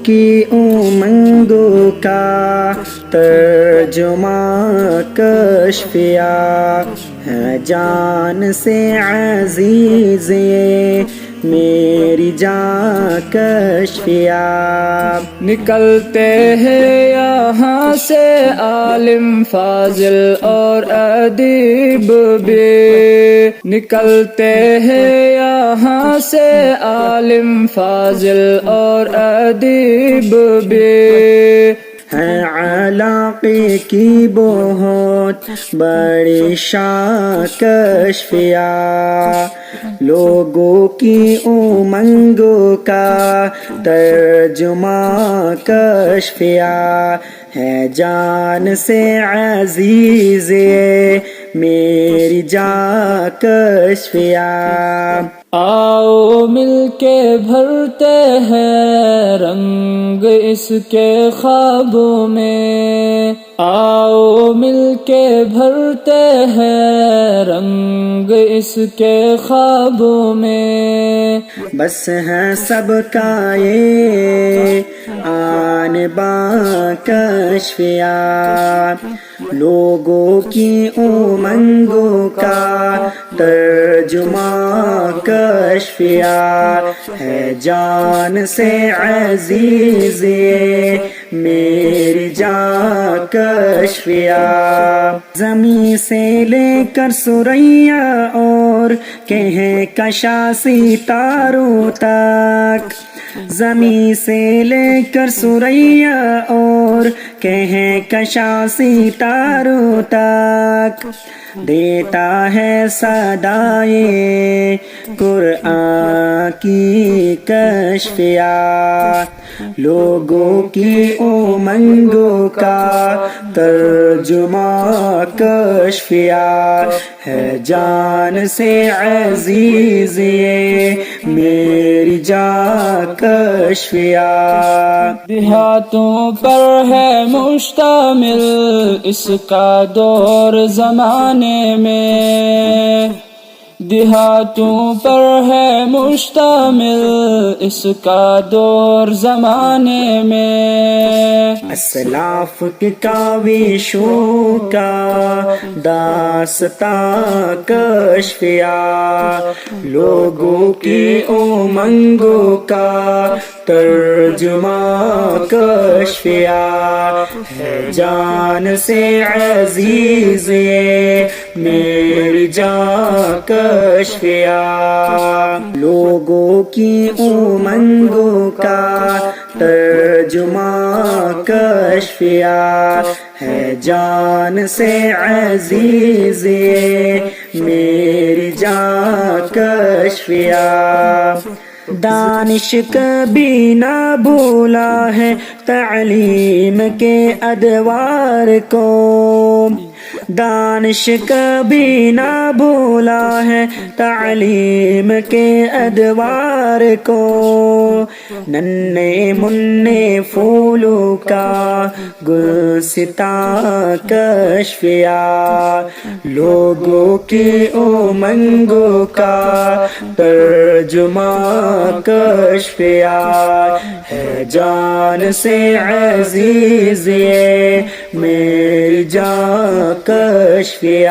کی امنگوں کا ترجمہ کشفیہ ہے جان سے عزیز یہ میری جان کشفیہ۔ نکلتے ہیں یہاں سے عالم فاضل اور ادیب بھی، نکلتے ہیں یہاں سے عالم فاضل اور ادیب بھی، ہے علاقے کی بہت بڑی شان کشفیہ، لوگوں کی امنگوں کا ترجمہ کشفیہ ہے جان سے عزیز یہ میری جان کشفیہ۔ آؤ مل کے بھرتے ہیں رنگ اس کے خوابوں میں، آؤ مل کے بھرتے ہیں رنگ اس کے خوابوں میں، بس ہے سب کا یہ آن باں کشفیہ، لوگوں کی امنگوں کا ترجمہ کشفیہ ہے جان سے عزیز یہ میری جان کشفیہ۔ زمین سے لے کر ثریا اور کہکشاں ستاروں تک، زمین سے لے کر ثریا اور کہکشاں ستاروں تک دیتا ہے صدائے قرآن کی کشفیہ، لوگوں کی امنگوں کا ترجمہ کشفیہ ہے جان سے عزیز یہ میری جان کشفیہ۔ دیہاتوں پر ہے مشتمل اس کا دور زمانے میں، دیہاتوں پر ہے مشتمل اس کا دور زمانے میں، اسلاف کی کاوشوں کا داستاں کشفیہ، لوگوں کی امنگوں کا ترجمہ کشفیہ ہے جان سے عزیز یہ میری جان کشفیہ، لوگوں کی امنگوں کا ترجمہ کشفیہ ہے جان سے عزیز یہ میری جان کشفیہ۔ دانش کبھی نہ بھولا ہے تعلیم کے ادوار کو، دانش کبھی نہ بھولا ہے تعلیم کے ادوار کو، ننھے منھے پھولوں کا گلستاں کشفیہ، لوگوں کی امنگوں کا ترجمہ کشفیہ ہے جان سے عزیز یہ میری جان کشفیہ۔